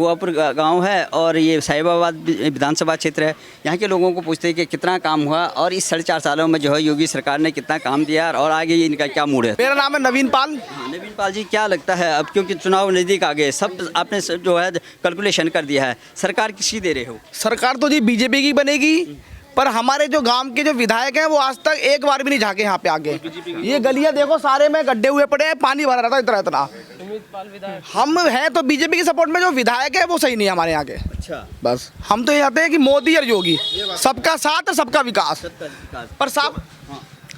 हुआपुर गांव है और ये साहिबाबाद विधानसभा क्षेत्र है। यहाँ के लोगों को पूछते हैं कि कितना काम हुआ और इस 4.5 सालों में जो है योगी सरकार ने कितना काम दिया और आगे इनका क्या मूड है। मेरा नाम है नवीन पाल। नवीन पाल जी, क्या लगता है अब क्योंकि चुनाव नज़दीक आ गए, सब आपने जो है कैलकुलेशन कर दिया है, सरकार किसकी दे रहे हो? सरकार तो जी बीजेपी की बनेगी, पर हमारे जो गांव के जो विधायक हैं वो आज तक एक बार भी नहीं झाके यहाँ पे आगे। ये गलियां देखो, सारे में गड्ढे हुए पड़े हैं, पानी भरा रहता इतना इतना। हम हैं तो बीजेपी के सपोर्ट में, जो विधायक है वो सही नहीं है हमारे यहाँ के। अच्छा, बस हम तो ये चाहते हैं कि मोदी और योगी सबका साथ और सबका विकास,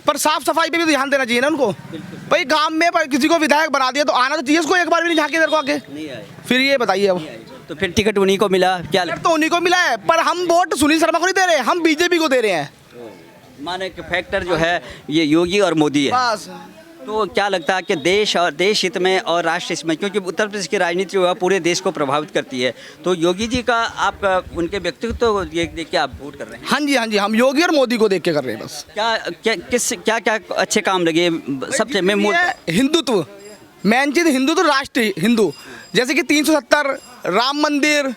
पर साफ सफाई पे भी ध्यान देना चाहिए ना उनको। भाई गांव में किसी को विधायक बना दिया तो आना तो चाहिए उसको, एक बार भी नहीं झाके इधर को आगे। नहीं आए फिर ये बताइए अब, तो फिर टिकट उन्हीं को मिला क्या? तो उन्हीं को मिला है, पर हम वोट सुनील शर्मा को नहीं दे रहे, हम बीजेपी को दे रहे हैं। माने कि फैक्टर जो है ये योगी और मोदी है। बस तो क्या लगता है कि देश हित में और राष्ट्र हित में, क्योंकि उत्तर प्रदेश की राजनीति जो है पूरे देश को प्रभावित करती है, तो योगी जी का आपका उनके व्यक्तित्व को देख के आप वोट कर रहे हैं? हाँ जी, हम योगी और मोदी को देख के कर रहे हैं बस। क्या अच्छे काम लगे सबसे में? हिंदुत्व मेन चीज, हिंदुत्व राष्ट्रीय हिंदू, जैसे कि 370 राम मंदिर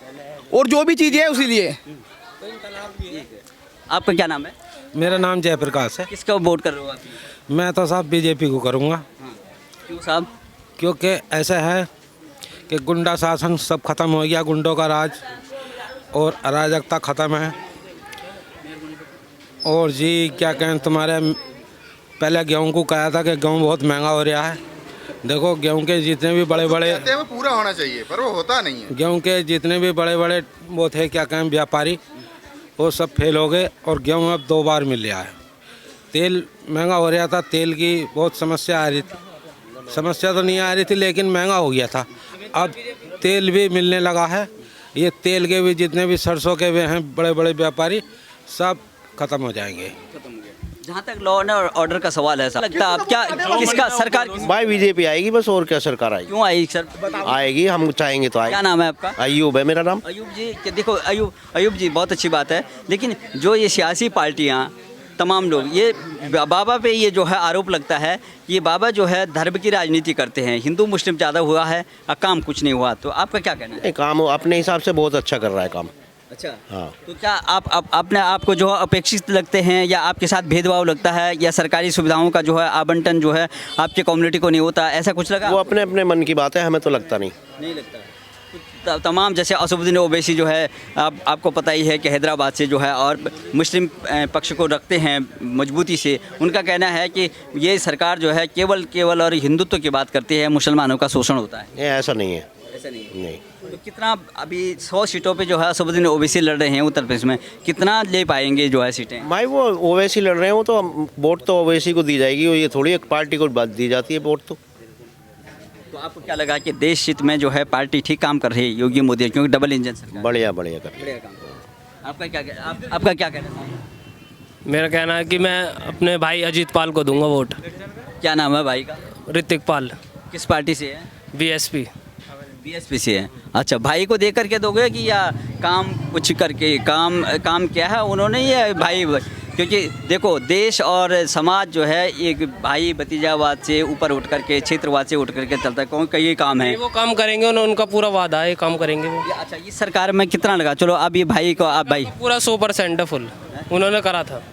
और जो भी चीज़ें हैं उसी लिए। आपका क्या नाम है? मेरा नाम जयप्रकाश है। किसका वोट कर रहे हो आप? मैं तो साहब बीजेपी को करूँगा। क्यों साहब? क्योंकि ऐसा है कि गुंडा शासन सब खत्म हो गया, गुंडों का राज और अराजकता खत्म है। और जी क्या कहें, तुम्हारे पहले गेहूं को कहा था कि गेहूं बहुत महंगा हो रहा है। देखो गेहूं के जितने भी बड़े बड़े वो पूरा होना चाहिए पर वो होता नहीं है। गेहूं के जितने भी बड़े बड़े वो थे क्या कहें व्यापारी, वो सब फेल हो गए और गेहूं अब 2 बार मिल रहा है। तेल महंगा हो रहा था, तेल की बहुत समस्या आ रही थी। समस्या तो नहीं आ रही थी लेकिन महंगा हो गया था। अब तेल भी मिलने लगा है। ये तेल के भी जितने भी सरसों के भी हैं बड़े बड़े व्यापारी सब खत्म हो जाएंगे। जहाँ तक लॉ एंड ऑर्डर का सवाल है, लगता है आप क्या किसका सरकार? भाई बीजेपी आएगी बस, और क्या सरकार आएगी? क्यों आएगी सर? आएगी, हम चाहेंगे तो आएगी। क्या नाम है आपका? अयूब है मेरा नाम। अयूब जी, कि देखो अयूब जी बहुत अच्छी बात है, लेकिन जो ये सियासी पार्टियाँ तमाम लोग ये बाबा पे ये जो है आरोप लगता है, ये बाबा जो है धर्म की राजनीति करते हैं, हिंदू मुस्लिम ज़्यादा हुआ है और काम कुछ नहीं हुआ। तो आपका क्या कहना है? काम अपने हिसाब से बहुत अच्छा कर रहा है काम। अच्छा, हाँ। तो क्या आप अपने आप को जो अपेक्षित लगते हैं या आपके साथ भेदभाव लगता है या सरकारी सुविधाओं का जो है आवंटन जो है आपके कम्युनिटी को नहीं होता, ऐसा कुछ लगा? वो अपने अपने मन की बात है, हमें तो लगता नहीं लगता। तो तमाम जैसे असदुद्दीन ओवैसी जो है आपको पता ही है कि हैदराबाद से जो है और मुस्लिम पक्ष को रखते हैं मजबूती से, उनका कहना है कि ये सरकार जो है केवल और हिंदुत्व की बात करती है, मुसलमानों का शोषण होता है। ये ऐसा नहीं है। ऐसा नहीं नहीं। तो कितना अभी 100 सीटों पे जो है असदुद्दीन ओवैसी लड़ रहे हैं उत्तर प्रदेश में, कितना ले पाएंगे जो है सीटें? भाई वो ओवैसी लड़ रहे हैं, वो तो वोट तो ओवैसी को दी जाएगी, ये थोड़ी एक पार्टी को दी जाती है वोट। तो आपको क्या लगा कि देश हित में जो है पार्टी ठीक काम कर रही है योगी मोदी, क्योंकि डबल इंजन सरकार? बढ़िया कर बढ़िया काम। आपका क्या कहना है? मेरा कहना है कि मैं अपने भाई अजीत पाल को दूंगा वोट। क्या नाम है भाई का? ऋतिक पाल। किस पार्टी से है? बीएसपी। बीएसपी से है। अच्छा, भाई को देख करके दोगे कि या काम कुछ करके? काम क्या है उन्होंने ये भाई, क्योंकि देखो देश और समाज जो है एक भाई भतीजावाद से ऊपर उठ करके, क्षेत्रवाद से उठ करके चलता है। कई काम है वो काम करेंगे, उनका पूरा वादा है, काम करेंगे वो। अच्छा, इस सरकार में कितना लगा? चलो अब ये भाई को आप भाई पूरा 100% है, फुल उन्होंने करा था।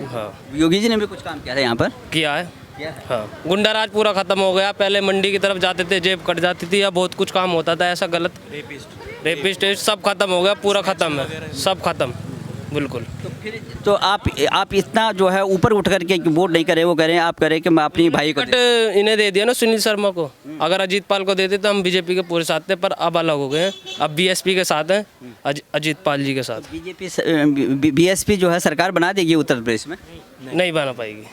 हाँ, योगी जी ने भी कुछ काम किया था यहाँ पर? किया है। हाँ, गुंडा राज पूरा खत्म हो गया। पहले मंडी की तरफ जाते थे, जेब कट जाती थी, या बहुत कुछ काम होता था ऐसा गलत। रेपिस्ट सब खत्म हो गया, पूरा खत्म है, सब खत्म बिल्कुल। तो फिर तो आप इतना जो है ऊपर उठ करके वोट नहीं करे, वो कह रहे हैं आप करें कि मैं अपनी भाई को इन्हें दे दिया ना सुनील शर्मा को। अगर अजीत पाल को देते तो हम बीजेपी के पूरे साथ थे, पर अब अलग हो गए हैं, अब बीएसपी के साथ हैं, अजीत पाल जी के साथ। बीएसपी जो है सरकार बना देगी उत्तर प्रदेश में? नहीं बना पाएगी।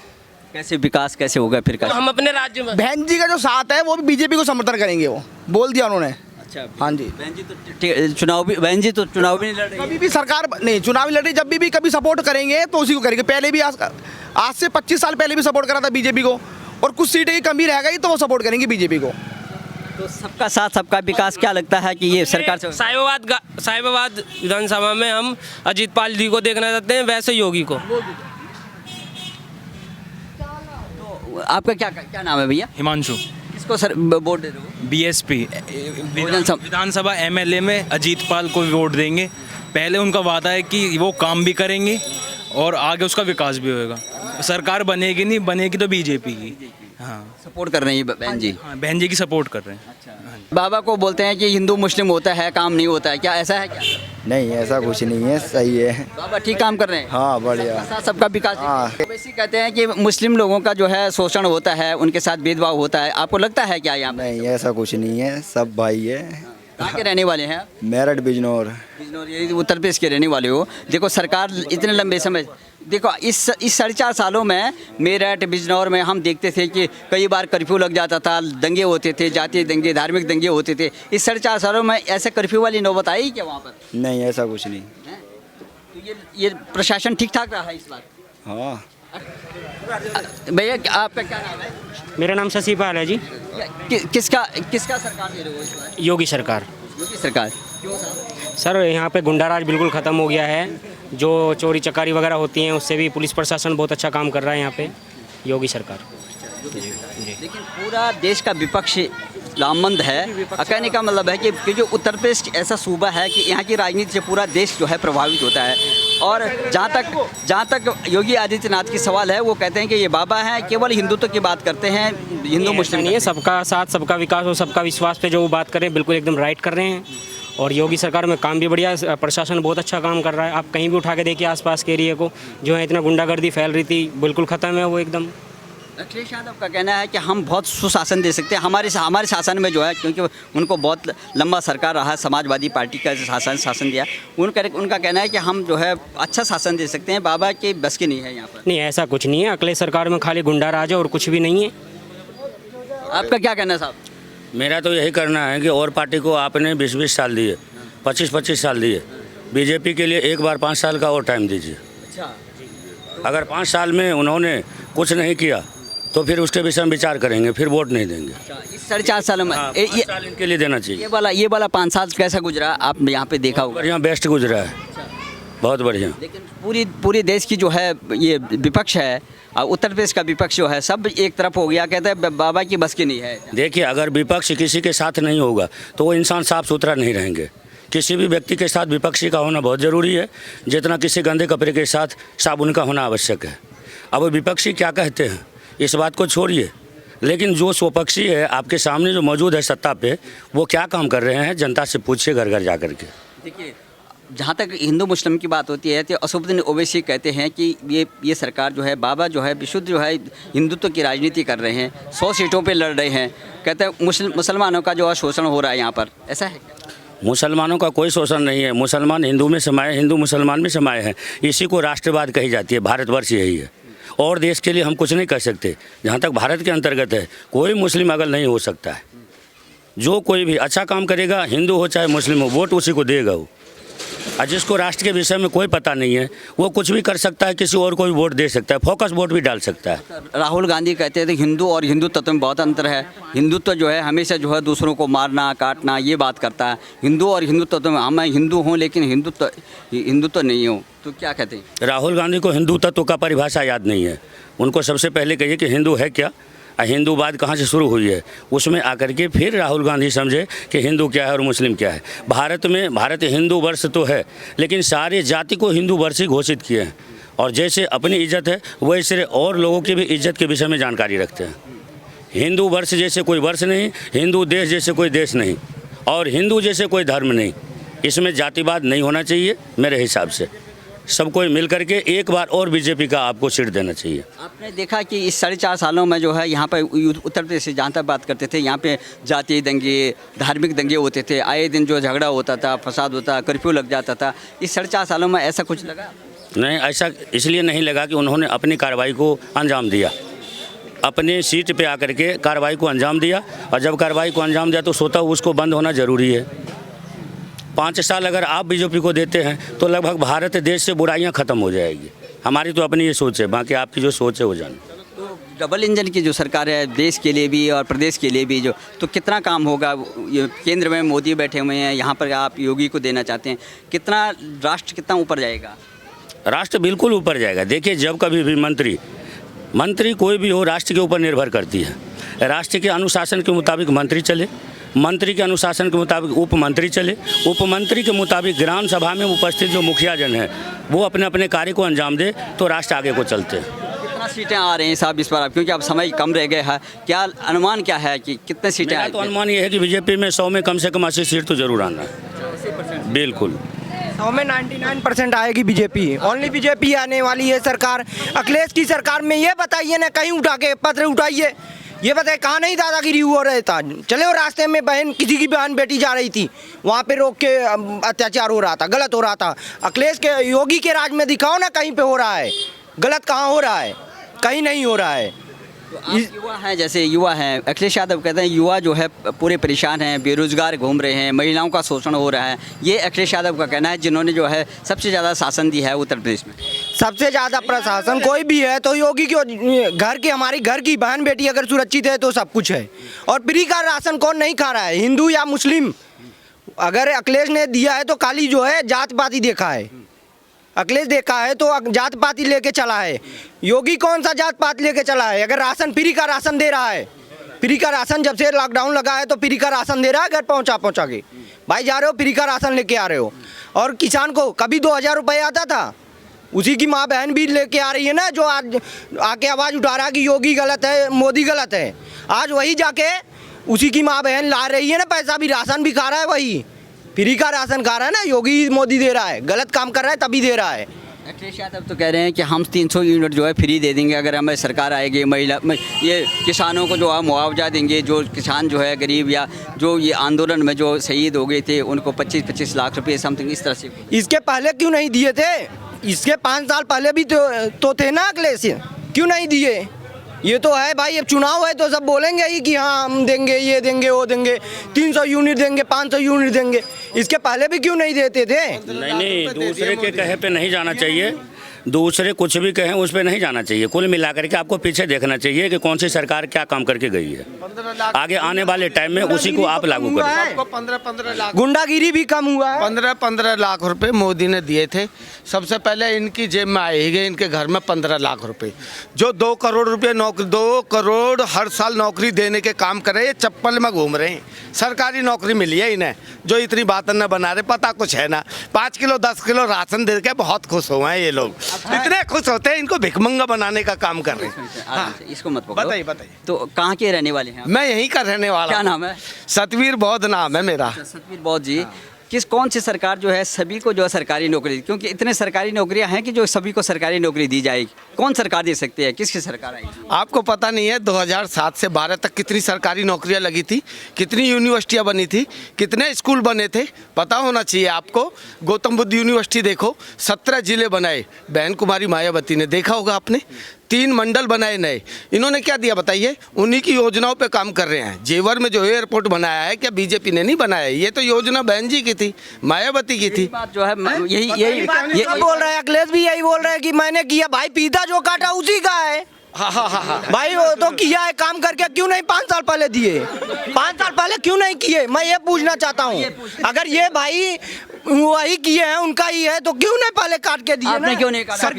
कैसे विकास कैसे होगा फिर? तो हम अपने राज्य में बहन जी का जो साथ है वो भी बीजेपी को समर्थन करेंगे, वो बोल दिया उन्होंने। अच्छा, हाँ जी। बहन जी तो चुनाव भी नहीं लड़ रही? कभी भी सरकार नहीं चुनाव लड़ रही, जब भी कभी सपोर्ट करेंगे तो उसी को करेंगे। पहले भी आज से 25 साल पहले भी सपोर्ट करा था बीजेपी को, और कुछ सीटें की कमी रह गई तो वो सपोर्ट करेंगे बीजेपी को। तो सबका साथ सबका विकास, क्या लगता है कि ये सरकार से? साहिबाबाद विधानसभा में हम अजीत पाल जी को देखना चाहते हैं, वैसे योगी को। आपका क्या नाम है भैया? हिमांशु। किसको सर वोट दे रहे हो? बीएसपी विधानसभा एमएलए में अजीत पाल को वोट देंगे। पहले उनका वादा है कि वो काम भी करेंगे और आगे उसका विकास भी होएगा। सरकार बनेगी नहीं, बनेगी तो बीजेपी की। हाँ, सपोर्ट कर रही है बहन जी। हाँ, बहन जी की सपोर्ट कर रहे हैं। बाबा को बोलते हैं कि हिंदू मुस्लिम होता है, काम नहीं होता है, क्या ऐसा है क्या? नहीं, ऐसा कुछ नहीं है, सही है। बाबा ठीक काम कर रहे हैं। हाँ, बढ़िया। साथ सबका विकास। हाँ। वैसे कहते हैं कि मुस्लिम लोगों का जो है शोषण होता है, उनके साथ भेदभाव होता है, आपको लगता है क्या यहाँ पे? नहीं, ऐसा कुछ नहीं है, सब भाई है। कहाँ के रहने वाले हैं? मेरठ बिजनौर। बिजनौर, ये उत्तर प्रदेश के रहने वाले हो। देखो सरकार इतने लंबे समय, देखो इस 4.5 सालों में मेरठ बिजनौर में हम देखते थे कि कई बार कर्फ्यू लग जाता था, दंगे होते थे, जातीय दंगे, धार्मिक दंगे होते थे। इस 4.5 सालों में ऐसे कर्फ्यू वाली नौबत आई क्या वहाँ पर? नहीं, ऐसा कुछ नहीं। तो ये प्रशासन ठीक ठाक रहा है इस बार? हाँ। भैया आपका क्या नाम है? मेरा नाम शशि पाल है जी। किसका सरकार दे रहे हो इस बार? योगी सरकार। योगी सरकार। सर यहाँ पे गुंडाराज बिल्कुल ख़त्म हो गया है। जो चोरी चकारी वगैरह होती हैं उससे भी पुलिस प्रशासन बहुत अच्छा काम कर रहा है यहाँ पे, योगी सरकार। लेकिन पूरा देश का विपक्ष लामबंद है। कहने का मतलब है कि क्योंकि उत्तर प्रदेश ऐसा सूबा है कि यहाँ की राजनीति से पूरा देश जो है प्रभावित होता है। और जहाँ तक योगी आदित्यनाथ की सवाल है, वो कहते हैं कि ये बाबा हैं, केवल हिंदुत्व की बात करते हैं, हिंदू मुस्लिम नहीं है। सबका साथ, सबका विकास और सबका विश्वास पे जो वो बात कर रहे हैं बिल्कुल एकदम राइट कर रहे हैं। और योगी सरकार में काम भी बढ़िया, प्रशासन बहुत अच्छा काम कर रहा है। आप कहीं भी उठा के देखिए आसपास के एरिया को, जो है इतना गुंडागर्दी फैल रही थी, बिल्कुल ख़त्म है वो एकदम। अखिलेश यादव का कहना है कि हम बहुत सुशासन दे सकते हैं हमारे शासन में जो है, क्योंकि उनको बहुत लंबा सरकार रहा, समाजवादी पार्टी का शासन दिया। उनका कहना है कि हम जो है अच्छा शासन दे सकते हैं, बाबा के बस की नहीं है यहाँ पर। नहीं, ऐसा कुछ नहीं है। अखिलेश सरकार में खाली गुंडा राज है और कुछ भी नहीं है। आपका क्या कहना है साहब? मेरा तो यही करना है कि और पार्टी को आपने 20-20 साल दिए, 25-25 साल दिए, बीजेपी के लिए एक बार 5 साल का और टाइम दीजिए। अच्छा, अगर 5 साल में उन्होंने कुछ नहीं किया तो फिर उसके विषय में विचार करेंगे, फिर वोट नहीं देंगे। इस 4.5 सालों में 5 साल इनके लिए देना चाहिए। ये वाला 5 साल कैसा गुजरा आप यहाँ पे देखा होगा? बढ़िया, बेस्ट गुजरा है, बहुत बढ़िया। लेकिन पूरी देश की जो है ये विपक्ष है, उत्तर प्रदेश का विपक्ष जो है, सब एक तरफ हो गया, कहते हैं बाबा की बस की नहीं है। देखिए, अगर विपक्ष किसी के साथ नहीं होगा तो वो इंसान साफ सुथरा नहीं रहेंगे। किसी भी व्यक्ति के साथ विपक्षी का होना बहुत ज़रूरी है, जितना किसी गंदे कपड़े के साथ साबुन का होना आवश्यक है। अब वो विपक्षी क्या कहते हैं इस बात को छोड़िए, लेकिन जो स्वपक्षी है आपके सामने जो मौजूद है सत्ता पे, वो क्या काम कर रहे हैं जनता से पूछिए घर घर जा कर के। देखिए, जहाँ तक हिंदू मुस्लिम की बात होती है तो असदुद्दीन ओवैसी कहते हैं कि ये सरकार जो है, बाबा जो है विशुद्ध जो है हिंदुत्व की राजनीति कर रहे हैं, 100 सीटों पे लड़ रहे हैं। कहते हैं मुसलमानों का जो है शोषण हो रहा है यहाँ पर, ऐसा है? मुसलमानों का कोई शोषण नहीं है। मुसलमान हिंदू में समाये, हिंदू मुसलमान में समाये हैं। इसी को राष्ट्रवाद कही जाती है। भारतवर्ष यही है, और देश के लिए हम कुछ नहीं कर सकते। जहाँ तक भारत के अंतर्गत है, कोई मुस्लिम अगल नहीं हो सकता है। जो कोई भी अच्छा काम करेगा, हिंदू हो चाहे मुस्लिम हो, वोट उसी को देगा वो। और जिसको राष्ट्र के विषय में कोई पता नहीं है, वो कुछ भी कर सकता है, किसी और को भी वोट दे सकता है, फोकस वोट भी डाल सकता है। राहुल गांधी कहते थे हिंदू और हिंदुत्व में बहुत अंतर है। हिंदुत्व जो है हमेशा जो है दूसरों को मारना काटना ये बात करता है। हिंदू और हिंदुत्व में मैं हिंदू हूँ लेकिन हिंदुत्व नहीं हूँ, तो क्या कहते हैं? राहुल गांधी को हिंदू तत्व का परिभाषा याद नहीं है। उनको सबसे पहले कहिए कि हिंदू है क्या, हिंदूवाद कहाँ से शुरू हुई है, उसमें आकर के फिर राहुल गांधी समझे कि हिंदू क्या है और मुस्लिम क्या है। भारत हिंदू वर्ष तो है, लेकिन सारे जाति को हिंदू वर्ष ही घोषित किए हैं। और जैसे अपनी इज्जत है वैसे और लोगों की भी इज्जत के विषय में जानकारी रखते हैं। हिंदू वर्ष जैसे कोई वर्ष नहीं, हिंदू देश जैसे कोई देश नहीं, और हिंदू जैसे कोई धर्म नहीं। इसमें जातिवाद नहीं होना चाहिए। मेरे हिसाब से सबको मिल करके एक बार और बीजेपी का आपको सीट देना चाहिए। आपने देखा कि इस 4.5 सालों में जो है यहाँ पर उत्तर प्रदेश से जहाँ तक बात करते थे, यहाँ पे जातीय दंगे, धार्मिक दंगे होते थे, आए दिन जो झगड़ा होता था, फसाद होता, कर्फ्यू लग जाता था। इस 4.5 सालों में ऐसा कुछ लगा? नहीं, ऐसा इसलिए नहीं लगा कि उन्होंने अपनी कार्रवाई को अंजाम दिया, अपने सीट पे आकर के कार्रवाई को अंजाम दिया। और जब कार्रवाई को अंजाम दिया तो स्वतः उसको बंद होना ज़रूरी है। 5 साल अगर आप बीजेपी को देते हैं तो लगभग भारत देश से बुराइयां ख़त्म हो जाएगी। हमारी तो अपनी ये सोच है, बाकी आपकी जो सोच है वो जान। तो डबल इंजन की जो सरकार है देश के लिए भी और प्रदेश के लिए भी, जो तो कितना काम होगा? ये केंद्र में मोदी बैठे हुए हैं, यहाँ पर आप योगी को देना चाहते हैं, कितना राष्ट्र कितना ऊपर जाएगा? राष्ट्र बिल्कुल ऊपर जाएगा। देखिए, जब कभी भी मंत्री कोई भी हो राष्ट्र के ऊपर निर्भर करती है। राष्ट्र के अनुशासन के मुताबिक मंत्री चले, मंत्री के अनुशासन के मुताबिक उप मंत्री चले, उप मंत्री के मुताबिक ग्राम सभा में उपस्थित जो मुखिया जन हैं वो अपने अपने कार्य को अंजाम दे, तो राष्ट्र आगे को चलते। कितना सीटें आ रही हैं साहब इस बार, क्योंकि अब समय कम रह गए हैं, क्या अनुमान क्या है कि कितने सीटें मेरा तो अनुमान ये है कि बीजेपी में 100 में कम से कम 80 सीट तो जरूर आना है। बिल्कुल 100 में 99% आएगी बीजेपी, ओनली बीजेपी आने वाली है सरकार। अखिलेश की सरकार में ये बताइए ना, कहीं उठा के पत्र उठाइए, ये बताइए कहाँ नहीं दादागिरी हो रहा था। चले वो रास्ते में बहन, किसी की बहन बेटी जा रही थी, वहाँ पे रोक के अत्याचार हो रहा था, गलत हो रहा था। अखिलेश के योगी के राज में दिखाओ ना कहीं पे हो रहा है, गलत कहाँ हो रहा है, कहीं नहीं हो रहा है। तो युवा हैं, जैसे युवा हैं, अखिलेश यादव कहते हैं युवा जो है पूरे परेशान हैं, बेरोजगार घूम रहे हैं, महिलाओं का शोषण हो रहा है, ये अखिलेश यादव का कहना है, जिन्होंने जो है सबसे ज़्यादा शासन दिया है उत्तर प्रदेश में। सबसे ज़्यादा प्रशासन कोई भी है तो योगी की, घर की, हमारी घर की बहन बेटी अगर सुरक्षित है तो सब कुछ है। और फ्री का राशन कौन नहीं खा रहा है, हिंदू या मुस्लिम। अगर अखिलेश ने दिया है तो खाली जो है जात पाती देखा है, अखिलेश देखा है तो जात पाती लेके चला है। योगी कौन सा जात पात लेके चला है? अगर राशन, फ्री का राशन दे रहा है, फ्री का राशन जब से लॉकडाउन लगा है तो फ्री का राशन दे रहा है, घर पहुंचा के भाई जा रहे हो, फ्री का राशन लेके आ रहे हो। और किसान को कभी 2000 रुपये आता था, उसी की माँ बहन भी लेके आ रही है ना, जो आज आके आवाज़ उठा रहा है कि योगी गलत है, मोदी गलत है। आज वही जाके उसी की माँ बहन ला रही है ना, पैसा भी, राशन भी खा रहा है, वही फ्री का राशन खा रहा है ना, योगी मोदी दे रहा है, गलत काम कर रहा है तभी दे रहा है। अखिलेश यादव तो कह रहे हैं कि हम 300 यूनिट जो है फ्री दे देंगे अगर हमें सरकार आएगी, महिला ये किसानों को जो है मुआवजा देंगे, जो किसान जो है गरीब या जो ये आंदोलन में जो शहीद हो गए थे उनको 25-25 लाख रुपए समथिंग इस तरह से। इसके पहले क्यों नहीं दिए थे? इसके 5 साल पहले भी तो थे ना अखिलेश, क्यों नहीं दिए? ये तो है भाई, अब चुनाव है तो सब बोलेंगे ही कि हाँ हम देंगे, ये देंगे, वो देंगे, 300 यूनिट देंगे, 500 यूनिट देंगे। इसके पहले भी क्यों नहीं देते थे? नहीं, दूसरे के कहे पे नहीं जाना चाहिए, दूसरे कुछ भी कहें उस पर नहीं जाना चाहिए। कुल मिलाकर के आपको पीछे देखना चाहिए कि कौन सी सरकार क्या काम करके गई है, आगे आने वाले टाइम में उसी को आप लागू करें। 15-15 लाख गुंडागिरी भी कम हुआ है। 15-15 लाख रुपए मोदी ने दिए थे। सबसे पहले इनकी जेब में आए गए, इनके घर में 15 लाख रुपए, जो 2 करोड़ रुपए नौकरी, 2 करोड़ हर साल नौकरी देने के काम कर रहे हैं। चप्पल में घूम रहे हैं, सरकारी नौकरी मिली है इन्हें, जो इतनी बात न बना रहे, पता कुछ है ना। 5 किलो 10 किलो राशन दे के बहुत खुश हुए हैं ये लोग, इतने खुश होते हैं, इनको भिखमंगा बनाने का काम कर रहे हैं। हाँ, इसको मत पकड़ो। बताइए। तो कहाँ के रहने वाले हैं? मैं यहीं का रहने वाला। क्या नाम है? सतवीर बौद्ध नाम है मेरा। सतवीर बौद्ध जी, कौन सी सरकार जो है सभी को जो है सरकारी नौकरी, क्योंकि इतने सरकारी नौकरियां हैं कि जो सभी को सरकारी नौकरी दी जाएगी, कौन सरकार दे सकती है, किसकी सरकार आएगी? आपको पता नहीं है 2007 से 12 तक कितनी सरकारी नौकरियां लगी थी, कितनी यूनिवर्सिटियां बनी थी, कितने स्कूल बने थे, पता होना चाहिए आपको। गौतम बुद्ध यूनिवर्सिटी देखो, 17 जिले बनाए बहन कुमारी मायावती ने, देखा होगा आपने। 3 मंडल बनाए नए, इन्होंने क्या दिया बताइए? उन्हीं की योजनाओं पे काम कर रहे हैं। जेवर में जो एयरपोर्ट बनाया है, क्या बीजेपी ने नहीं बनाया? ये तो योजना बहन जी की थी, मायावती की थी। बात जो है यही बोल रहे हैं, अखिलेश भी यही बोल रहे हैं कि मैंने किया। भाई पीता जो काटा उसी का है। हाँ। भाई वो तो किया है काम करके, क्यों नहीं 5 साल पहले दिए? 5 साल पहले क्यों नहीं किए? मैं ये पूछना चाहता हूँ। अगर ये भाई वही किए हैं, उनका ही है, तो क्यों नहीं पहले काट के दिए? आपने क्यों नहीं काटा?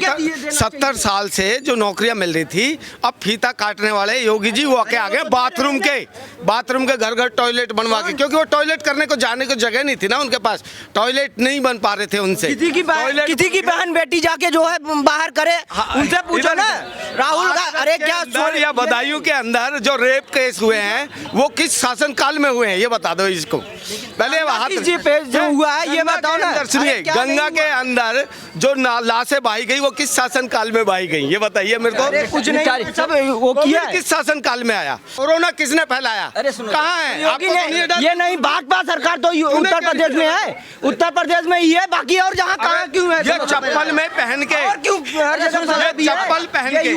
70 साल से जो नौकरियां मिल रही थी, अब फीता काटने वाले योगी जी वो आके आ गए बाथरूम के घर घर टॉयलेट बनवा के, क्योंकि वो टॉयलेट करने को जाने को जगह नहीं थी ना उनके पास, टॉयलेट नहीं बन पा रहे थे उनसे। किसी की बहन बेटी जाके जो है बाहर करे, उनसे पूछो ना। राहुल का, अरे क्या या बदायूं के अंदर जो रेप केस हुए हैं वो किस शासन काल में हुए हैं, ये बता दो इसको। पहले वहाँ जो हुआ है ये बताओ ना। सुनिए, गंगा के अंदर जो लाशें बहाई गई वो किस शासन काल में बहाई गई, ये बताइए मेरे को। कुछ नहीं, सब वो किया है। किस शासन काल में आया? कोरोना किसने फैलाया? कहाँ है? ये नहीं, भाजपा सरकार तो उत्तर प्रदेश में है, उत्तर प्रदेश में ही है, बाकी और जहाँ कहाँ क्यों है? ये चप्पल में पहन के, और क्यों चप्पल पहन के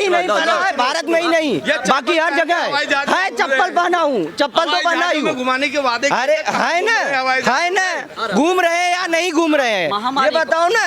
नहीं पहना है, भारत में ही नहीं, बाकी हर जगह है। चप्पल पहना हूँ, चप्पल तो पहना ही हूँ। घुमाने के वादे, अरे है ना, घूम रहे हैं या नहीं घूम रहे हैं, ये बताओ ना।